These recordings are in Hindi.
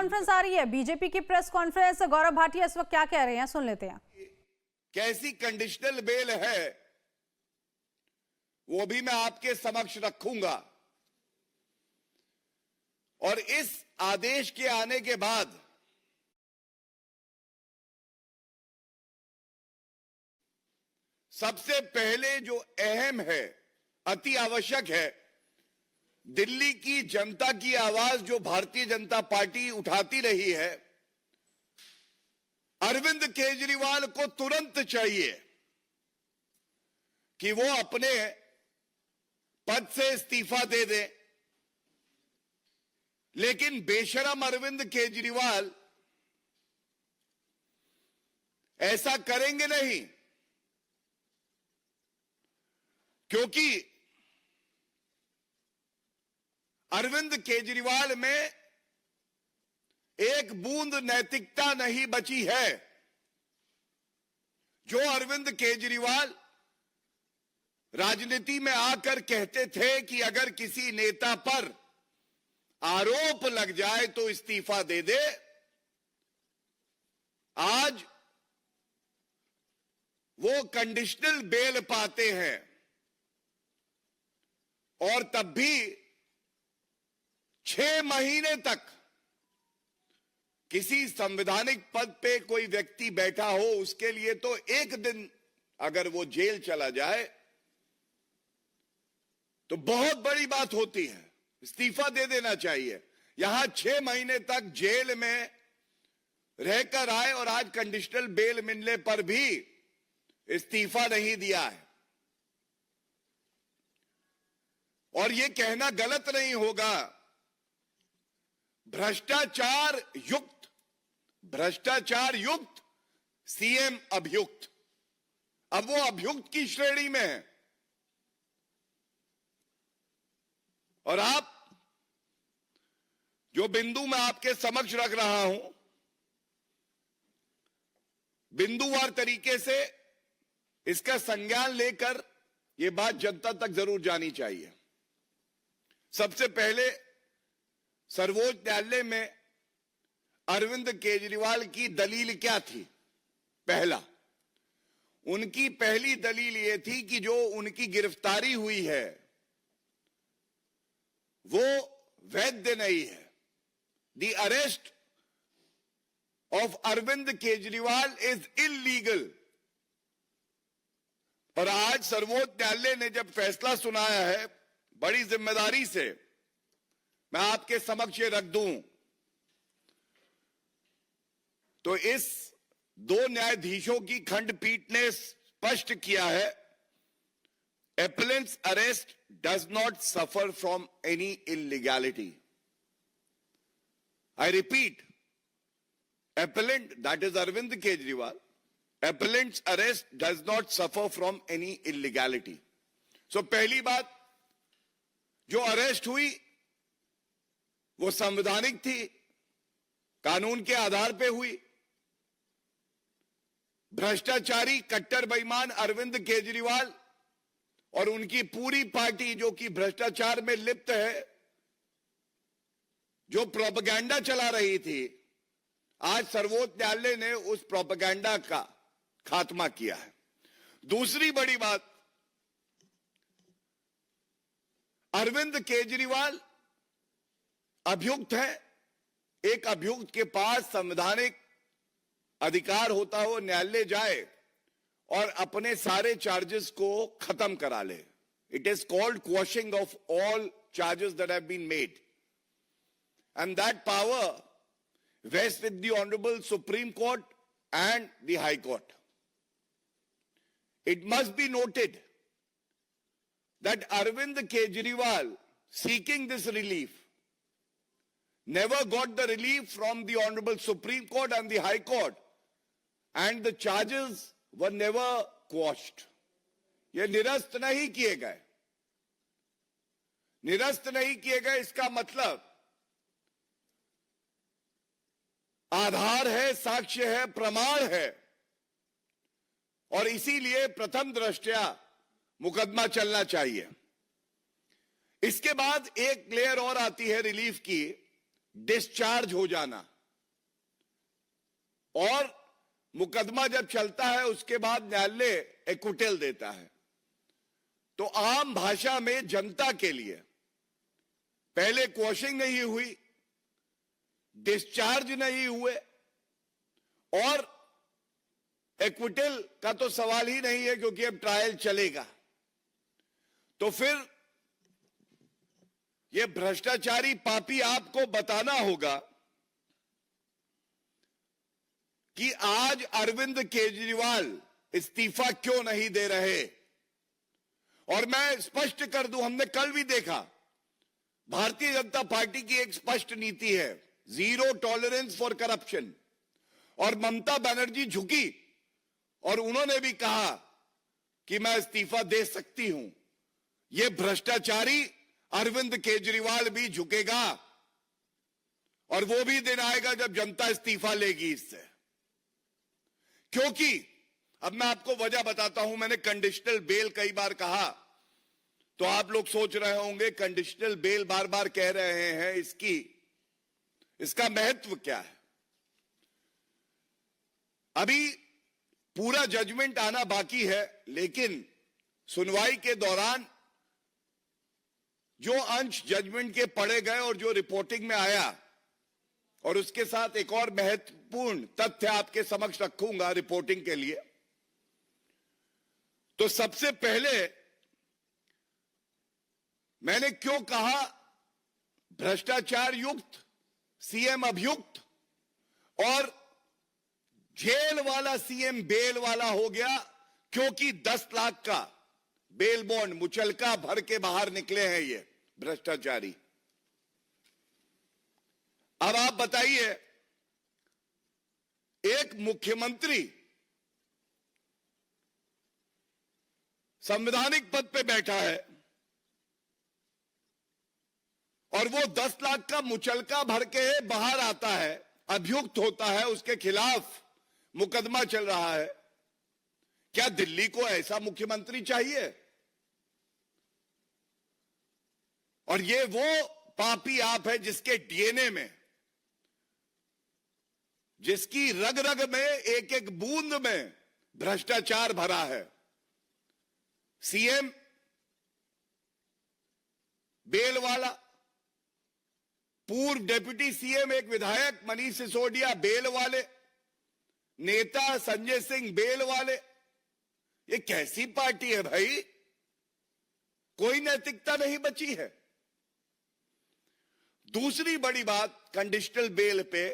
कॉन्फ्रेंस आ रही है, बीजेपी की प्रेस कॉन्फ्रेंस। गौरव भाटिया इस वक्त क्या कह रहे हैं, सुन लेते हैं। कैसी कंडीशनल बेल है वो भी मैं आपके समक्ष रखूंगा। और इस आदेश के आने के बाद सबसे पहले जो अहम है, अति आवश्यक है, दिल्ली की जनता की आवाज जो भारतीय जनता पार्टी उठाती रही है, अरविंद केजरीवाल को तुरंत चाहिए कि वो अपने पद से इस्तीफा दे दे। लेकिन बेशरम अरविंद केजरीवाल ऐसा करेंगे नहीं, क्योंकि अरविंद केजरीवाल में एक बूंद नैतिकता नहीं बची है। जो अरविंद केजरीवाल राजनीति में आकर कहते थे कि अगर किसी नेता पर आरोप लग जाए तो इस्तीफा दे दे, आज वो कंडीशनल बेल पाते हैं और तब भी 6 महीने तक किसी संवैधानिक पद पे कोई व्यक्ति बैठा हो, उसके लिए तो एक दिन अगर वो जेल चला जाए तो बहुत बड़ी बात होती है, इस्तीफा दे देना चाहिए। यहां 6 महीने तक जेल में रहकर आए और आज कंडीशनल बेल मिलने पर भी इस्तीफा नहीं दिया है। और यह कहना गलत नहीं होगा, भ्रष्टाचार युक्त सीएम अभियुक्त, अब वो अभियुक्त की श्रेणी में है। और आप जो बिंदु मैं आपके समक्ष रख रहा हूं, बिंदुवार तरीके से इसका संज्ञान लेकर यह बात जनता तक जरूर जानी चाहिए। सबसे पहले सर्वोच्च न्यायालय में अरविंद केजरीवाल की दलील क्या थी? पहला, उनकी पहली दलील यह थी कि जो उनकी गिरफ्तारी हुई है वो वैध नहीं है। The arrest of Arvind Kejriwal is illegal. और आज सर्वोच्च न्यायालय ने जब फैसला सुनाया है, बड़ी जिम्मेदारी से मैं आपके समक्ष ये रख दूं, तो इस 2 न्यायाधीशों की खंडपीठ ने स्पष्ट किया है, appellant's arrest does not suffer from any illegality. I repeat, appellant, that is Arvind Kejriwal, appellant's arrest does not suffer from any illegality. So पहली बात, जो अरेस्ट हुई वो संवैधानिक थी, कानून के आधार पे हुई। भ्रष्टाचारी कट्टर बेईमान अरविंद केजरीवाल और उनकी पूरी पार्टी जो कि भ्रष्टाचार में लिप्त है, जो प्रोपेगेंडा चला रही थी, आज सर्वोच्च न्यायालय ने उस प्रोपेगेंडा का खात्मा किया है। दूसरी बड़ी बात, अरविंद केजरीवाल अभियुक्त है। एक अभियुक्त के पास संवैधानिक अधिकार होता हो न्यायालय जाए और अपने सारे चार्जेस को खत्म करा ले। It is called quashing of all charges that have been made, and that power vest with the honourable Supreme Court and the High Court. It must be noted that Arvind Kejriwal seeking this relief never got the relief from the Honorable Supreme Court and the High Court, and the charges were never quashed. ये निरस्त नहीं किए गए, निरस्त नहीं किए गए। इसका मतलब आधार है, साक्ष्य है, प्रमाण है, और इसीलिए प्रथम दृष्टया मुकदमा चलना चाहिए। इसके बाद एक लेयर और आती है रिलीफ की, डिस्चार्ज हो जाना। और मुकदमा जब चलता है उसके बाद न्यायालय एक्विटल देता है। तो आम भाषा में जनता के लिए पहले क्वॉशिंग नहीं हुई, डिस्चार्ज नहीं हुए और एक्विटल का तो सवाल ही नहीं है क्योंकि अब ट्रायल चलेगा। तो फिर ये भ्रष्टाचारी पापी आपको बताना होगा कि आज अरविंद केजरीवाल इस्तीफा क्यों नहीं दे रहे। और मैं स्पष्ट कर दूं, हमने कल भी देखा भारतीय जनता पार्टी की एक स्पष्ट नीति है, जीरो टॉलरेंस फॉर करप्शन। और ममता बनर्जी झुकी और उन्होंने भी कहा कि मैं इस्तीफा दे सकती हूं। यह भ्रष्टाचारी अरविंद केजरीवाल भी झुकेगा और वो भी दिन आएगा जब जनता इस्तीफा लेगी इससे। क्योंकि अब मैं आपको वजह बताता हूं, मैंने कंडीशनल बेल कई बार कहा, तो आप लोग सोच रहे होंगे कंडीशनल बेल बार बार कह रहे हैं, इसका महत्व क्या है। अभी पूरा जजमेंट आना बाकी है, लेकिन सुनवाई के दौरान जो अंश जजमेंट के पढ़े गए और जो रिपोर्टिंग में आया, और उसके साथ एक और महत्वपूर्ण तथ्य आपके समक्ष रखूंगा रिपोर्टिंग के लिए। तो सबसे पहले मैंने क्यों कहा भ्रष्टाचार युक्त, सीएम अभियुक्त और जेल वाला सीएम बेल वाला हो गया, क्योंकि 10 लाख का बेल बॉन्ड मुचलका भर के बाहर निकले हैं ये भ्रष्टाचारी। अब आप बताइए, एक मुख्यमंत्री संवैधानिक पद पे बैठा है और वो 10 लाख का मुचलका भर के बाहर आता है, अभियुक्त होता है, उसके खिलाफ मुकदमा चल रहा है। क्या दिल्ली को ऐसा मुख्यमंत्री चाहिए? और ये वो पापी आप है जिसके डीएनए में, जिसकी रग रग में, एक एक बूंद में भ्रष्टाचार भरा है। सीएम बेल वाला, पूर्व डिप्टी सीएम एक विधायक मनीष सिसोदिया बेल वाले, नेता संजय सिंह बेल वाले। ये कैसी पार्टी है भाई? कोई नैतिकता नहीं बची है। दूसरी बड़ी बात, कंडीशनल बेल पे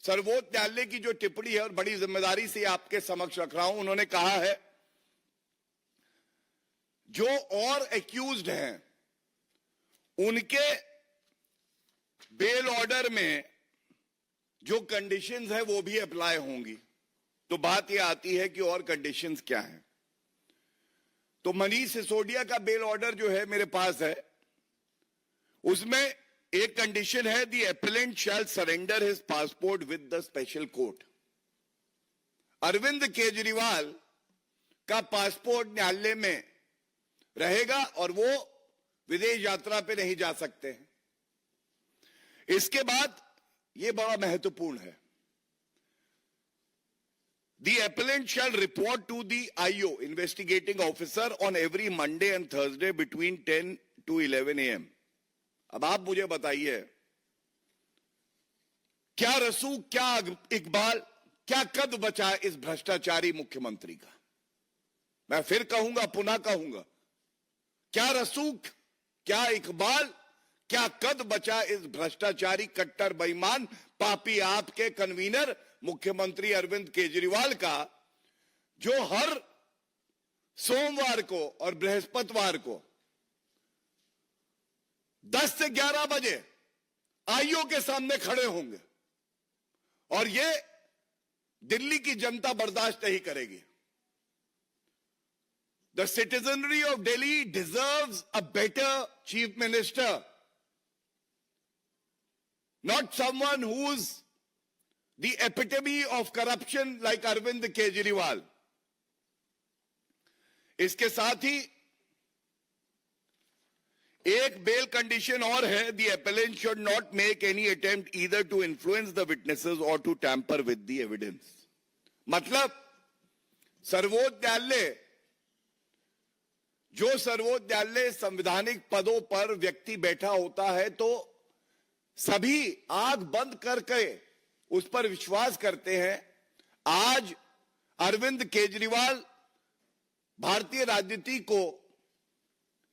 सर्वोच्च न्यायालय की जो टिप्पणी है, और बड़ी जिम्मेदारी से आपके समक्ष रख रहा हूं, उन्होंने कहा है जो और एक्यूज्ड हैं उनके बेल ऑर्डर में जो कंडीशंस है वो भी अप्लाई होंगी। तो बात यह आती है कि और कंडीशंस क्या हैं। तो मनीष सिसोदिया का बेल ऑर्डर जो है मेरे पास है, उसमें एक कंडीशन है, the appellant shall surrender his passport with the special court. Arvind Kejriwal का पासपोर्ट न्यायालय में रहेगा और वो विदेश यात्रा पे नहीं जा सकते हैं। इसके बाद ये बड़ा महत्वपूर्ण है, the appellant shall report to the IO investigating officer on every Monday and Thursday between 10 to 11 AM। अब आप मुझे बताइए, क्या रसूख, क्या इकबाल, क्या कद बचा इस भ्रष्टाचारी मुख्यमंत्री का? मैं फिर कहूंगा, पुनः कहूंगा, क्या रसूख, क्या इकबाल, क्या कद बचा इस भ्रष्टाचारी कट्टर बेईमान पापी आपके कन्वीनर मुख्यमंत्री अरविंद केजरीवाल का, जो हर सोमवार को और बृहस्पतिवार को 10 से 11 बजे आईओ के सामने खड़े होंगे और ये दिल्ली की जनता बर्दाश्त नहीं करेगी। The citizenry of Delhi deserves a better chief minister, not someone who's the epitome of corruption like Arvind Kejriwal। इसके साथ ही एक बेल कंडीशन और है, the appellant should not make any attempt either to influence the witnesses और to tamper with the evidence. मतलब सर्वोच्च न्यायालय, जो सर्वोच्च न्यायालय संवैधानिक पदों पर व्यक्ति बैठा होता है तो सभी आंख बंद करके उस पर विश्वास करते हैं। आज अरविंद केजरीवाल भारतीय राजनीति को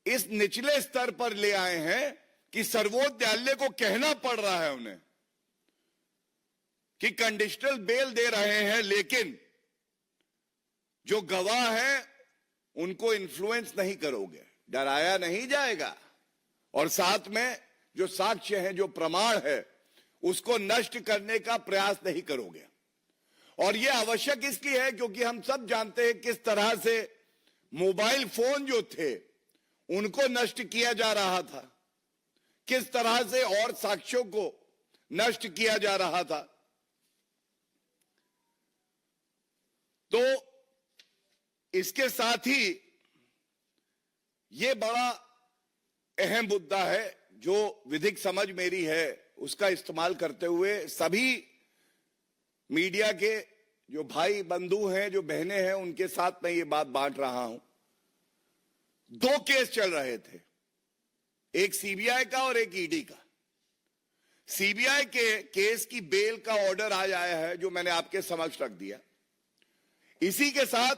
इस निचले स्तर पर ले आए हैं कि सर्वोच्च न्यायालय को कहना पड़ रहा है उन्हें कि कंडीशनल बेल दे रहे हैं, लेकिन जो गवाह हैं उनको इन्फ्लुएंस नहीं करोगे, डराया नहीं जाएगा, और साथ में जो साक्ष्य है, जो प्रमाण है, उसको नष्ट करने का प्रयास नहीं करोगे। और यह आवश्यक इसलिए है क्योंकि हम सब जानते हैं किस तरह से मोबाइल फोन जो थे उनको नष्ट किया जा रहा था, किस तरह से और साक्ष्यों को नष्ट किया जा रहा था। तो इसके साथ ही यह बड़ा अहम मुद्दा है जो विधिक समझ मेरी है उसका इस्तेमाल करते हुए सभी मीडिया के जो भाई बंधु हैं, जो बहनें हैं, उनके साथ मैं ये बात बांट रहा हूं। दो केस चल रहे थे, एक सीबीआई का और एक ईडी का। सीबीआई के केस की बेल का ऑर्डर आज आया है जो मैंने आपके समक्ष रख दिया। इसी के साथ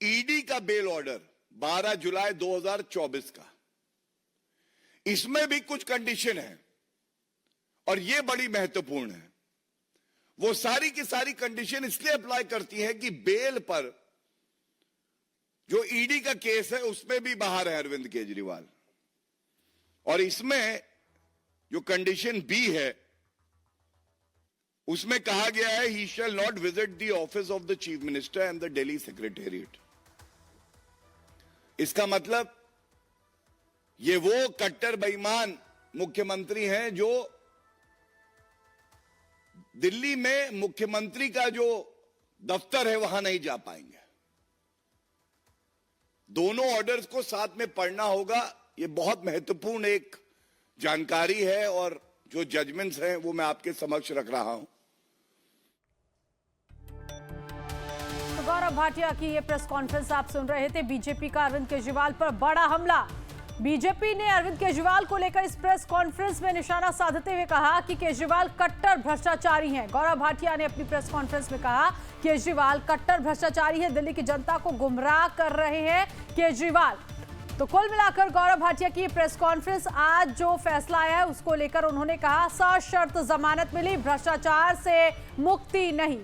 ईडी का बेल ऑर्डर 12 जुलाई 2024 का, इसमें भी कुछ कंडीशन है और यह बड़ी महत्वपूर्ण है। वो सारी की सारी कंडीशन इसलिए अप्लाई करती है कि बेल पर जो ईडी का केस है उसमें भी बाहर है अरविंद केजरीवाल, और इसमें जो कंडीशन बी है उसमें कहा गया है he shall not visit the office of the chief minister and the Delhi secretariat. इसका मतलब ये वो कट्टर बेईमान मुख्यमंत्री हैं जो दिल्ली में मुख्यमंत्री का जो दफ्तर है वहां नहीं जा पाएंगे। दोनों ऑर्डर्स को साथ में पढ़ना होगा। ये बहुत महत्वपूर्ण एक जानकारी है और जो जजमेंट्स हैं वो मैं आपके समक्ष रख रहा हूं। तो गौरव भाटिया की ये प्रेस कॉन्फ्रेंस आप सुन रहे थे। बीजेपी का अरविंद केजरीवाल पर बड़ा हमला। बीजेपी ने अरविंद केजरीवाल को लेकर इस प्रेस कॉन्फ्रेंस में निशाना साधते हुए कहा कि केजरीवाल कट्टर भ्रष्टाचारी हैं। गौरव भाटिया ने अपनी प्रेस कॉन्फ्रेंस में कहा केजरीवाल कट्टर भ्रष्टाचारी है, दिल्ली की जनता को गुमराह कर रहे हैं केजरीवाल। तो कुल मिलाकर गौरव भाटिया की प्रेस कॉन्फ्रेंस आज जो फैसला आया है उसको लेकर उन्होंने कहा सशर्त जमानत मिली, भ्रष्टाचार से मुक्ति नहीं।